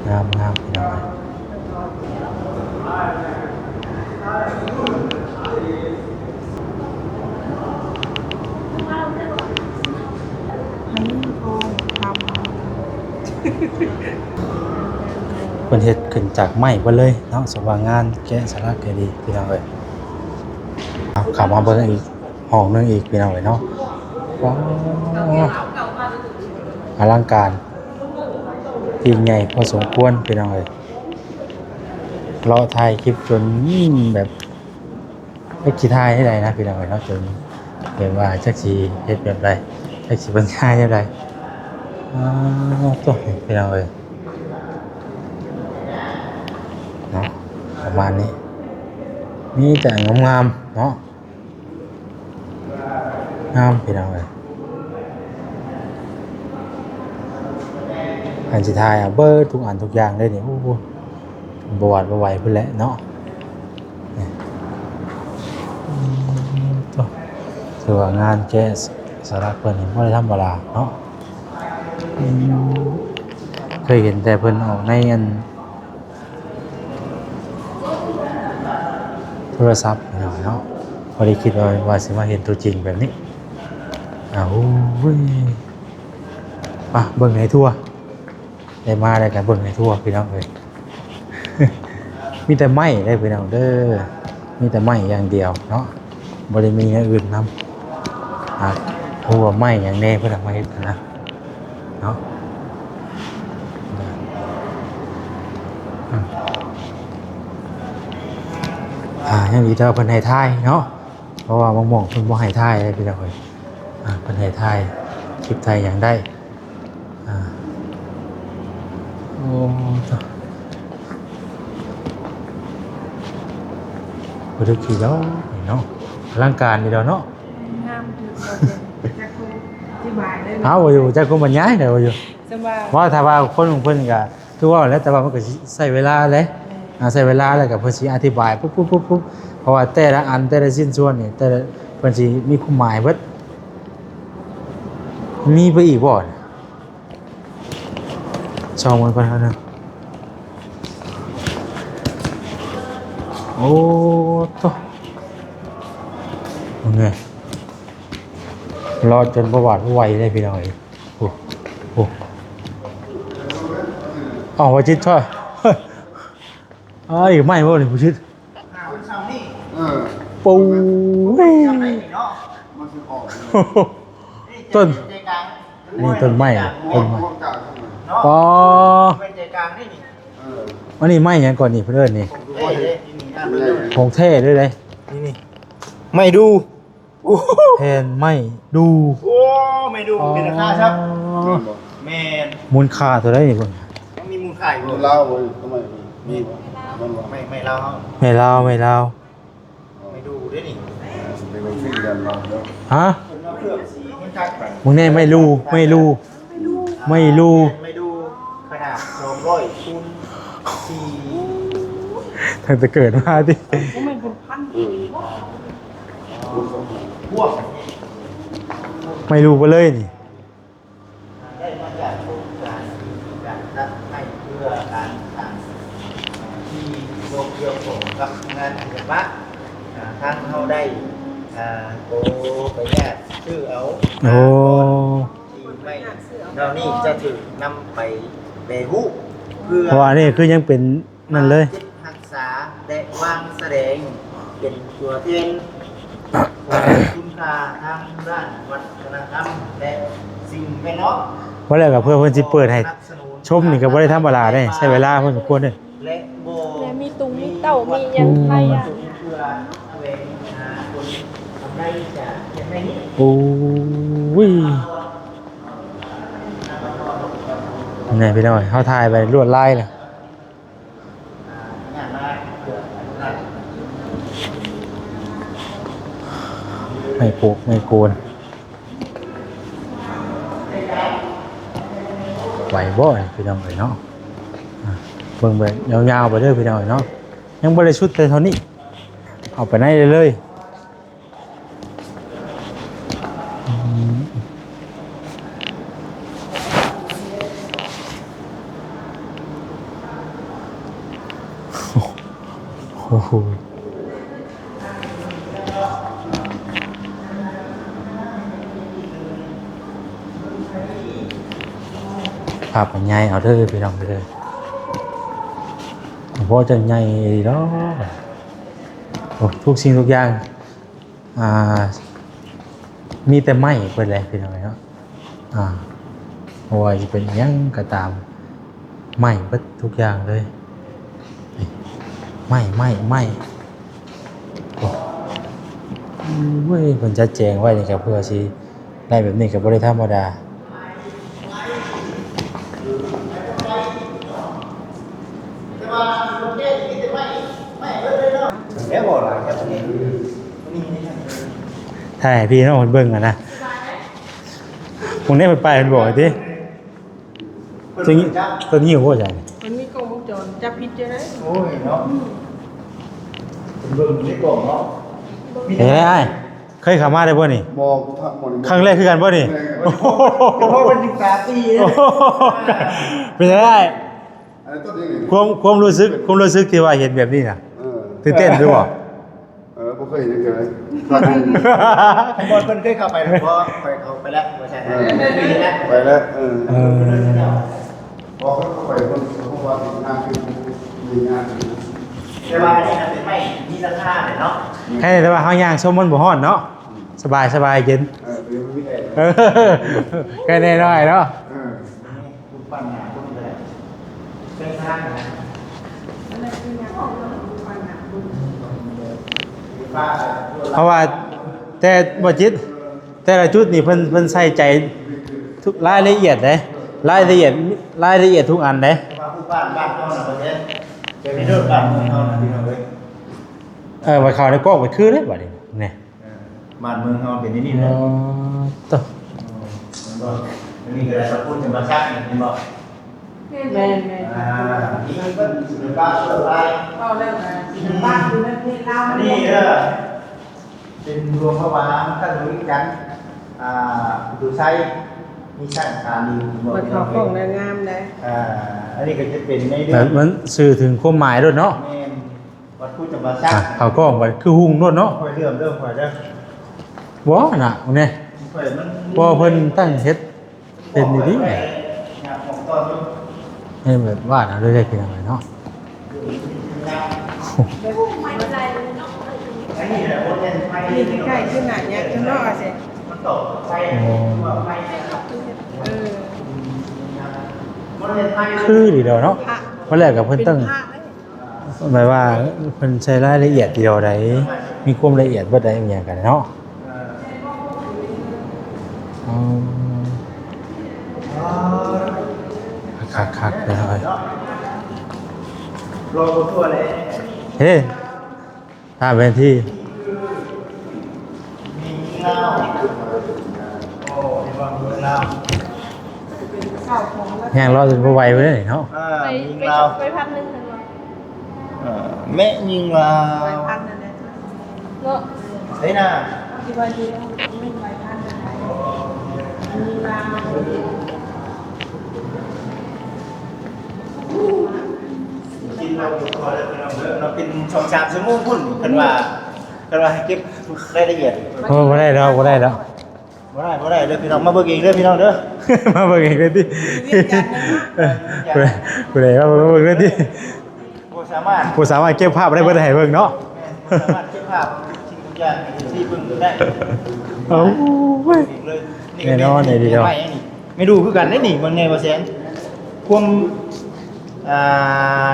งามพี่น้องเอ้ย เพิ่นเฮ็ดขึ้นจากไม้เบิดเลยเนาะสว่างงานแกะสลักก็ดีพี่น้องเอ้ยเอาเข้ามาเบิ่งอีก ห้องนึงอีกพี่น้องเอ้ยเนาะว้าวอลังการยิ่งใหญ่พอสมควรพี่น้องเอ้ยเราถ่ายคลิปจนแบบไม่กี่ถ่ายให้ได้นะพี่น้องเอ้ยเนาะจนแบบว่าจักสิเฮ็ดแบบใดจักสิบรรยายแบบใดตัวพี่น้องเอ้ยเนาะประมาณนี้มีแต่งามๆเนาะงามพี่น้องเอ้ยอันสุดท้ายเบิดทุกอันทุกอย่างเลยนี่โอ้โหบ่หวาดบ่ไหวเพิ่นแหละเนาะนี่ตัวถือว่างานแกะสลักเพิ่นนี่บ่ได้ธรรมดาเนาะเคยเห็นแต่เพิ่นออกในอันโทรศัพท์เนาะบ่ได้คิดว่าสิมาเห็นตัวจริงแบบนี้อ้าวเว้ยเบิ่งให้ทั่วได้มาได้กันเบิ่งให้ทั่วพี่น้องเอ้ย มีแต่ไม้ได้พี่น้องเด้อมีแต่ไม้อย่างเดียวเนาะบ่ได้มีอย่างอื่นนำหัวไม้อย่างแน่เพิ่นเอามาเฮ็ดนะเนาะยังมีแต่เพิ่นให้ทายเนาะเพราะว่าบางหม่องเพิ่นบ่ให้ทายเลยพี่น้องเอ้ยเพิ่นให้ทายคลิปไทยอย่างได้โอ้บ่ได้กี่แล้วเนาะร่างการนี่แล้วเนาะ งามคือเราจะคุยอธิบายได้ บ่อยู่จักคนบรรยายได้บ่อยู่ สบาย ว่าถ้าว่าคนของเพิ่นก็คือว่าแล้วแต่ว่ามันก็สิใช้เวลาแหละใช้เวลาแล้วก็เพิ่นสิอธิบายปุ๊บๆๆเพราะว่าแต่ละอันแต่ละชิ้นส่วนนี่แต่ละเพิ่นสิมีความหมายเบิดมีไปอีกบ่ช่องมันก่อนเท่านั้นโอ้โตโอเครอจนประวัติไหวเลยพี่น้องเอ้ยโอ้อ๋อว่าจิตช่วยอีกไม่บ่นี่ผู้ชิด คุณสาวนี่ ปู ทำได้เนาะ ต้น ใจกลาง นี่ต้นไม้ต้นไม้ เนาะ อ๋อ เป็นใจกลางนี่นี่ อันนี้ไม้หยังก่อนนี่เพื่อนนี่ เอ้ยนี่ ของแท้ด้วยเลยนี่ ไม่ดู แทนไม่ดู โอ้ไม่ดูเป็นราคาครับแมน มูลค่าเท่าไหร่นี่เพิ่น ต้องมีมูลค่าอยู่ เล่าเลยทำไมมีมันบอก ไม่เล่า ไม่ลาวไม่ลาว ไม่ดูด้วยนี่ เป็นคนที่เรียนมาแล้ว ฮะ คนมาเครื่องสีมันจักไป มึงแน่ไม่รู้ไม่รู้ไม่รู้ ไม่ดูขนาด200คูณ4 ตั้งแต่เกิดมาดิ ก็มันเป็นพัน พวก ไม่รู้ไปเลยนี่ ได้มาจากโครงการตัดให้เพื่อการต่างที่โลกเกี่ยวข้องกับงานศิลปะทางเขาได้โตไปแยกชื่อเอา โอ้ ที่ไม่เรานี่จะถือนำไปเบรูเพื่อ เพราะว่านี่คือยังเป็นนั่นเลย จิตรักษาและวางแสดงเป็นตัวแทนคุณค่าทางด้านวัฒนธรรมและสิ่งแวดล้อม เพราะแล้วก็เพื่อเพิ่นสิเปิดให้ชมนี่ก็บ่ได้ธรรมดาเด้ใช้เวลาพอสมควรเด้ และโบ แล้วมีตุงมีเต่ามียังไรอ่ะ เพื่อแสวงหาคนทำได้จากอย่างไรนี้ โอ้ยนี่พี่น้อยเฮาถ่ายไปลวดลายเลย งานมาเพื่อนั่น ไม่โปกไม่โกนไหวบ่อยพี่น้องเอ้ยเนาะเบิ่งไปยาวๆไปเด้อพี่น้องเอ้ยเนาะยังบ่ได้ชุดแต่เท่านี้เอาไปไหนเลยโอ้โหภาพมันใหญ่เอาเด้อพี่น้องไปเลยเพราะจะใหญ่เนาะโอ้ทุกสิ่งทุกอย่าง มีแต่ไม้เพิ่นแหละพี่น้องเนาะเพราะว่าสิเป็นหยังก็ตามไม้เบิดทุกอย่างเลยนี่ไม้โอ้เว้ยเพิ่นจัดแจงไว้นี่ก็เพื่อสิได้แบบนี้ก็บ่ได้ธรรมดา แล้วบอกหลายครับนี่ ถ่ายให้พี่น้องเพิ่นเบิ่งอ่ะนะพรุ่งนี้ไปเพิ่นบอกติตัวนี้หิวบ่ใช่ มันมีกล้องวงจรจับผิดจะได้ โอ้ยเนาะเบิ่งในกล่องเนาะ เฮ้ยอ้ายเคยเข้ามาได้บ่นี่ มอกูทักมัน ครั้งแรกคือกันบ่นี่ เพราะมันถึง3ปีแล้ว เป็นไงได้ อะไรต้นยังไง ความรู้สึกที่ว่าเห็นแบบนี้น่ะ ตื่นเต้นด้วยบ่ ผมเคยเห็นเลย ให้บอลเพิ่นเคยเข้าไปแล้วเพราะไปเข้าไปแล้วบ่ใช่นะ ไปแล้วเออ พอเขาไปคนเขาว่าทำงานคือมีงาน แต่ว่าอันนี้น่ะเป็นไม้มีราคาเนี่ยเนาะ ให้แต่ว่าเฮาย่างชมมันบ่ฮ้อนเนาะสบายเย็น เป็นไม่ได้ เออแค่น้อยๆเนาะ คุณปั้นหนาคุณเลยเป็นทางนะ อะไรคืองานของเราปัญหาบุญ ป้า เพราะว่าแต่บ่จิตแต่ละจุดนี่เพิ่นใส่ใจทุกรายละเอียดเด้รายละเอียดทุกอันเด้ ว่าผู้บ้านบ้านเขาน่ะประเทศเดี๋ยวนี้เริ่มบ้านเมืองเขาน่ะพี่น้องเว้ย ว่าเข้าในกล้องไปคือเด้บัดนี้นี่ บ้านเมืองเขาเป็นอย่างนี้ อ๋ นะ อตอ อันนี้ก็ได้สักพูดถึงมาชักนี่เห็นบ่ แม่แม่ นี่มันเป็นศิลปะเสื้อลาย เข้าแล้วนะบ้านอยู่ในประเทศลาว อันนี้เป็นรวมพระวามท่านรู้กันดูไซมีช่างการดี มันเข้าของนางงามได้ อันนี้ก็จะเป็นในเรื่ แต่ อง มันสื่อถึงความหมายด้วยเนาะ แม่นวัดพูดจะมาชัก เขาก็ไปคือหุ่งด้วยเนาะ ค่อยเริ่มค่อยเด้อ บ่น่ะเนี่ย ค่อยมัน บ่เพิ่นตั้งเฮ็ดเป็นดี งานของตอนนี้ ๆให้แบบว่าน่ะเลยได้เพียงไรเนาะ อันนี้แหละคนเล่นไฟ นี่ใกล้ๆขึ้นหน้าเนี่ยข้างนอกอ่ะสิ มันตกไฟว่าไฟนะครับ เออ มันเล่นไฟ คือดีเดียวเนาะ พระ วันแรกกับเพิ่นตั้ง เป็นพระเลย หมายว่าเพิ่นใช้รายละเอียดเดียวใดมีความละเอียดบ่ได้อีหยังกันเนาะอ๋อคักๆเลย โลกทั่วเลย เฮ้ถ้าเป็นที่ มีเล่าโอ้ยว่าเมืองเล่า เป็นข้าวของแล้ว ย่างรอจนบ่ไหวไปเลยเนาะ ยิงเล่า ไปพักนึงเลย แม่ยิงเล่า ใบพันนั่นแหละ เนาะ เฮ้ยน่ะ ที่ว่าดีแล้วไม่ใบพันนั่นแหละมีรางมาเลย กินเราตัวเลยเราเป็นช่อง3ชั่วโมงพุ่นกันว่าให้เก็บรายละเอียด บ่ได้แล้วบ่ได้แล้ว บ่ได้เด้อพี่น้องมาเบิ่งเองเด้อพี่น้องเด้อ มาเบิ่งอีกเลยดิผู้ใดว่ามาเบิ่งเลยดิ บ่สามารถ ผู้สามารถเก็บภาพได้เบิ่งให้เบิ่งเนาะ สามารถเก็บภาพสิ่งทุกอย่างที่เบิ่งได้ เอาเว้ย เลย แน่นอนเลยทีเดียว ไม่ดูคือกันได้นี่เบิ่งแน่ว่าแสนความ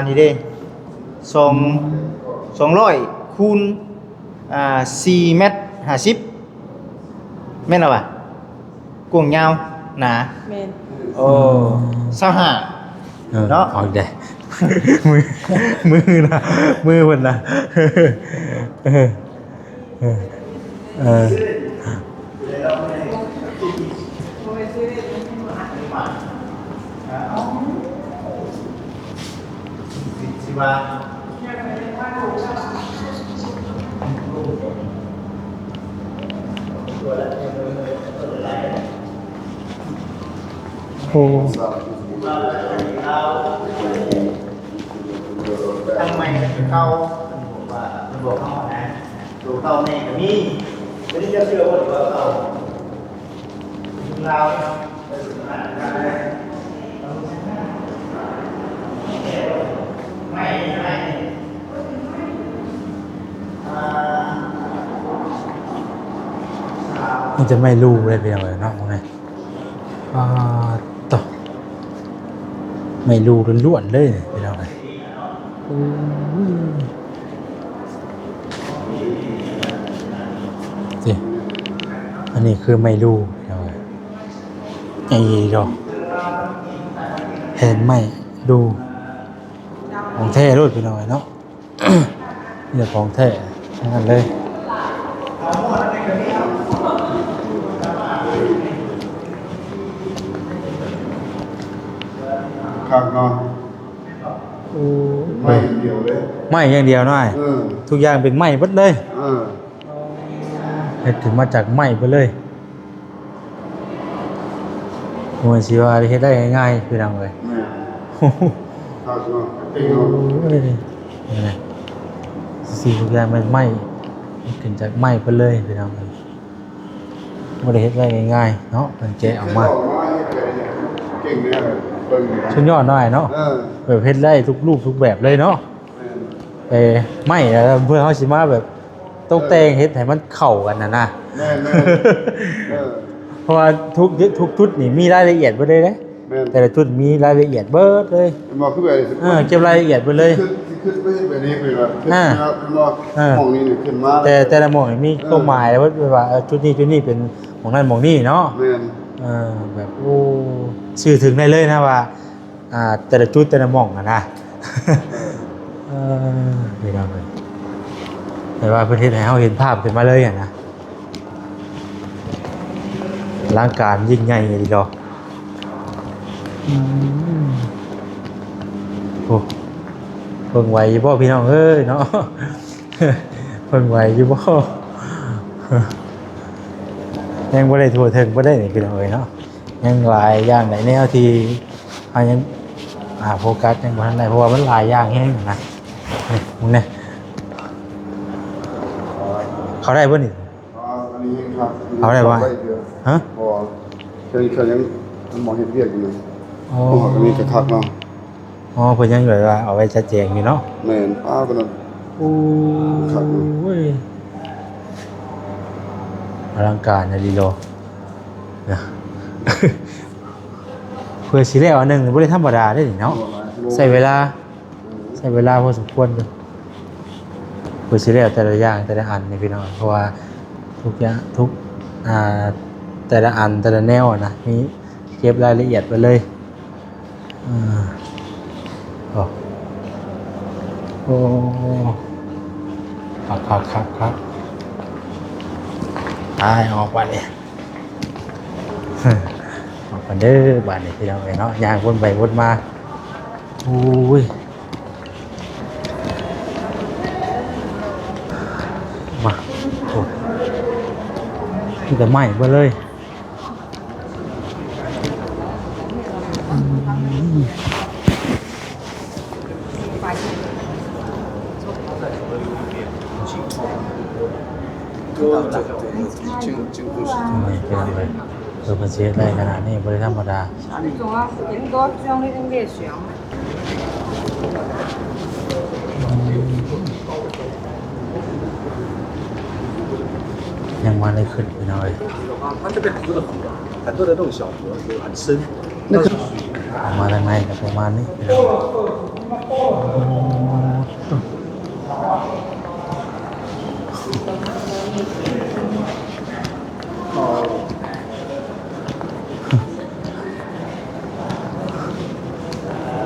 นี่เด้200คูณ4เมตร50แม่นบ่วะกว้างยาวหนา เมน โอ้25 เนาะ เอาอีกได้มือนะมือเพิ่นนะเออ สิว่า โอ้ ทำไมเข้าว่าระบบเข้านะตัวเข้าแม่ก็มีไม่ได้จะเชื่อว่าตัวเข้าเราไม่สาว มันจะไม่รู้เลยพี่น้องเนาะไงต่อไม่รู้ล้วนๆเลยพี่น้องเลยสิอันนี้คือไม่รู้พี่น้องเลยไอ้ดอกเห็นไหมดูของแท้รูดพี่น้องเลยเนาะ นี่ของแท้ทั้งนั้นเลยข้างนอนไม่เดียวเลย ไหม้อย่างเดียวหน่อยทุกอย่างเป็นไหม้หมดเลยเห็ดถึงมาจากไหม้ไปเลยโอ้ยสิว่าเฮ็ดได้ง่ายๆพี่น้องเลยข้างนอนตีนอนนี่นะสิ่งทุกอย่างมันไหม้ถึงจากไหม้ไปเลยพี่น้องเลยไม่ได้เฮ็ดได้ง่ายๆเนาะมันแกะออกมาเก่งเนี่ยเบิ่ง ชุดยอดหน่อยเนาะแบบเฮ็ดได้ทุกรูปทุกแบบเลยเนาะไหม้แล้วเพื่อเขาสิมาแบบตกแต่งเฮ็ดให้มันเข้ากันนะแม่เพราะว่าทุกชุดนี่มีรายละเอียดเบิดเลยนะแต่ละชุดมีรายละเอียดเบิดเลยบอกคือแบบเก็บรายละเอียดไปเลยคือไม่ใช่แบบนี้คือแบบมองนี่ขึ้นมาแต่ละหม่องมีตัวหมายแล้วว่าชุดนี้เป็นหม่องนั้นหม่องนี้เนาะแบบโอ้สื่อถึงได้เลยนะว่าแต่ละจุดแต่ละหม่องนะนี่เราเลยแต่ว่าประเทศไหนเขาเห็นภาพเป็นมาเลยอ่ะนะร่างการยิ่งใหญ่ดีดอกโอ้เพิ่งไหวอยู่บ่พี่น้องเอ้ยเนาะเพิ่งไหวอยู่บ่ยังบ่ได้ทั่วถึงบ่ได้นี่พี่น้องเอ้ยเนาะยังหลายอย่างหลายแนวที่ยังโฟกัสยังบ่ทันได้เพราะว่ามันหลายอย่างแฮงนะนี่มึงเนี่ยเขาได้บ่นี่อันนี้ครับ เขาได้บ่ฮะบ่เขายังมองเห็นเรียกอยู่อ๋ออันนี้กระทักเนาะเพิ่นยังแบบว่าเอาไว้ชัดเจนอยู่เนาะแม่นก็นั่นโอ้ยอลังการนะลีโลนะเพื่อสิแล้วอันนึงบ่ได้ธรรมดาได้เนาะใช้เวลาพอสมควรเลยเพื่อสิแล้วแต่ละอย่างแต่ละอันนี่พี่น้องเพราะว่าทุกอย่างแต่ละอันแต่ละแนวนะมีเก็บรายละเอียดไปเลยโอ้ครับตายออกไปเลยออกไปเด้อบ้านนี้พี่น้องเนาะย่างวนไปวนมาโอ้ยมาโอ้นี่แต่ไหม้ไปเลยมันเสียได้ขนาดนี้บริธรรมดายังมาได้ขึ้นไปหน่อย它这边很多的那种小河就很深，มาทางในกับประมาณนี้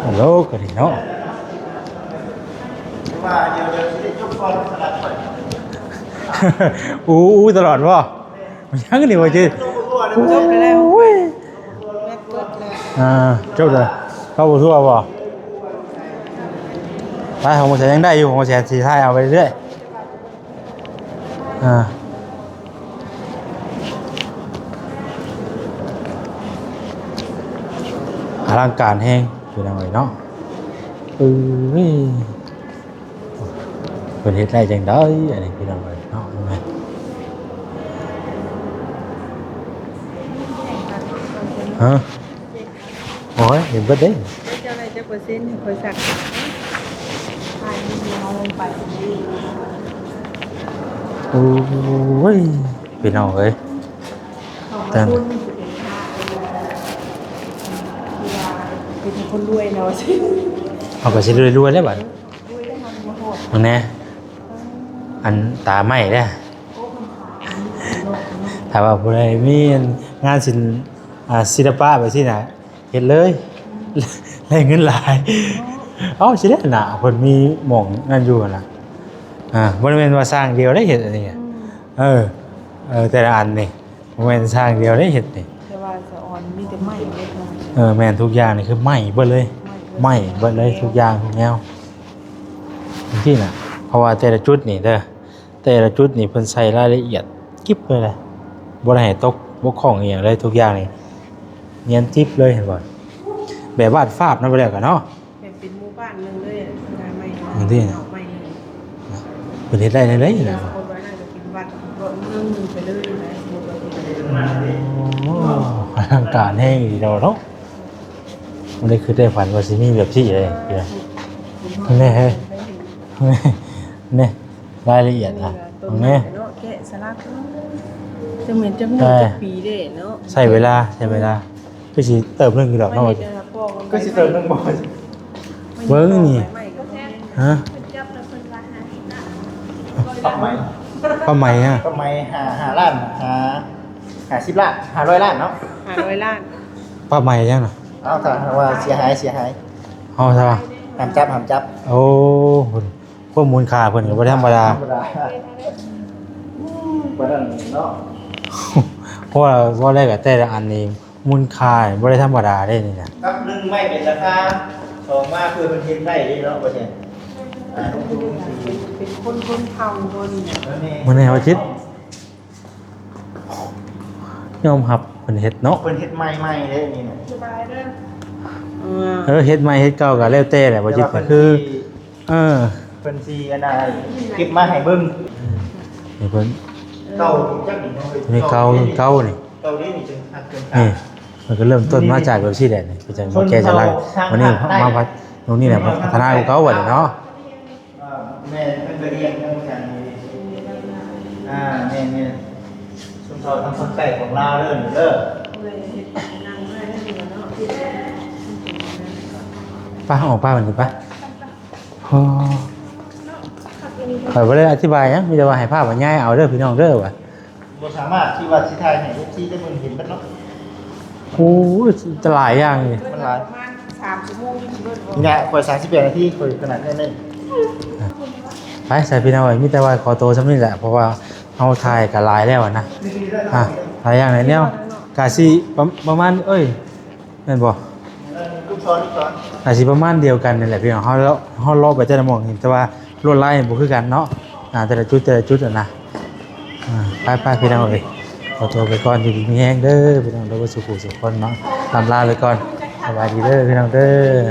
ฮัลโหลกันเนาะว่าเดี๋ยวสิจุกก่อนสลัดก่อน อู้ตลอดวะยังกันนี่วะจีจบไปแล้วแม่เปิดแล้วจบเลยเข้าบทั่วป่ะไปของมันยังได้อยู่ของมันสีท้ายเอาไปเรื่อยอลังการแห้งเป็นอะไรเนาะเป็นเฮ็ดไรจังได้อันนี้พี่น้องเลยเนาะฮะโอ้ยเห็นเบิดเด้เจ้าอะไรจะเปอร์เซ็นต์คอยสักถ่ายวิดีโอลงไปโอ้ยพี่น้องเอ้ย เติม คุณเป็นคนรวยเนาะสิ เอาไปสิรวยๆแล้วบัด รวยได้ทำมาโหด มึงแน่อันตาไหม้เด้อ โอ้มันขาดโลกเนาะ ถ้าว่าผู้ใดมีงานศิลปะแบบนี้น่ะเฮ็ดเลย ได้เงินหลายเอ้าสิได้น่ะเพิ่นมีหม่องนั่นอยู่นั่นล่ะบ่ได้แม่นว่าสร้างเดียวได้เฮ็ดอันนี้อะเออแต่ละอันนี่บ่แม่นสร้างเดียวได้เฮ็ดนี่ แต่ว่าสะออนมีแต่ไม้เล็กน้อย แม่นทุกอย่างนี่คือไหม้เบิดเลยไหม้เบิดเลยทุกอย่างทุกแนวจริงๆน่ะเพราะว่าแต่ละจุดนี่เด้อแต่ละจุดนี่เพิ่นใส่รายละเอียดกิ๊บเลยแหละบ่ได้ให้ตกบกพร่องอีหยังเลยทุกอย่างนี่เนียนจิ๊บเลยเห็นบ่แบบวาดภาพนำไปแล้วกันเนาะ เป็นหมู่บ้านหนึงเลยงานใหม่ อย่างที่ เอาใหม่เลย เพิ่นเฮ็ดได้เลย นี่ นะ คนไว้น่าจะเป็นวัดรถเมืองหนึงไปเลยนะสมมุติว่าเป็น โอ้อลังการแห้งดีเนาะมันได้คือได้ฝันว่าสิมีแบบที่เลยพี่น้องนี่เฮ้ยนี่รายละเอียดอ่ะตรงนี้ เนาะแกะสลักจะเหมือนจะหมดจะปีเด้เนาะ ใช้เวลาคือสิเติมเรื่องกี่ดอกเนาะว่า ก็สิเติมเรื่องบ่ เบิ่งนี่ฮะ ปักไหม ป้าไหมอ่ะ ปักไหมหาล้านหา10ล้าน500ล้านเนาะ 500 ล้าน ป้าไหมยังน่ะ เอาถ้าว่าเสียหาย เฮาซะว่า ห้ามจับ โอ้เพิ่นพวกมูลค่าเพิ่นก็บ่ธรรมดา ธรรมดาบ่นั่นเนาะ เพราะว่าแรกก็แต่ละอันนี้มูลค่าบ่ได้ธรรมดาเด้นี่น่ะ ครับหนึ่งไม่เป็นราคาสองมาคือมันเฮ็ดได้เด้เนาะบ่ใช่ลงทุนสิ เป็นคนเฒ่าคนเนี่ย แล้วนี่ มื้อนี้ว่าจิตยอมรับเพิ่นเฮ็ดเนาะ เพิ่นเฮ็ดใหม่ๆเด้นี่น่ะ สบายเด้อ เฮ็ดใหม่เฮ็ดเก่าก็แล้วแต่แหละว่าจิตก็คือเออ เพิ่นสิอันน่ะเก็บมาให้เบิ่ง นี่เพิ่น เก่าจักนี่เนาะ มีเก่านี่ เก่านี่จึงหักเกิน นี่มันก็เริ่มต้นมาจากแบบซี่แหละนี่คือจังว่าแกจะไล่วันนี้มาพัฒตรงนี้แหละพัฒนากว่าเก่าบัดนี้เนาะ แม่เพิ่นก็เรียนเรื่องกันนี่แม่ๆชุมชนทางคนใต้ของลาวเด้อนี่เด้อ เลยนั่งเลยให้ดูเนาะ ป้าออกป้ามันดิป้าอ๋อข่อยบ่ได้อธิบายหยังมีแต่ว่าให้ภาพบรรยายเอาเด้อพี่น้องเด้อว่ะ บ่สามารถที่ว่าสิถ่ายให้ FC ได้เบิ่งเห็นเบิดเนาะ โอ้ยจะหลายอย่างนี่ มันหลาย ประมาณ3ชั่วโมงที่รถ นี่นะข่อย38นาทีข่อยขนาดนั้นเลย ไปใส่พี่น้องไว้มีแต่ว่าขอโตวซ้ำนี่แหละเพราะว่าเฮาถ่ายก็หลายแล้วอะนะหลายอย่างหลายแนวกะสิประมาณเอ้ยแม่นบ่ ลูกช้อน อาจสิประมาณเดียวกันนี่แหละพี่น้องเฮาเลาะไปแต่ละหม่องเห็นแต่ว่าลวดลายบ่คือกันเนาะแต่ละจุดอะนะไปพี่น้องเอ้ยขอตัวไปก่อนอยู่ดีมีแฮงเด้อพี่น้องเด้อบ่สุขสุขคนเนาะลำลาไปก่อนสวัสดีเด้อพี่น้องเด้อ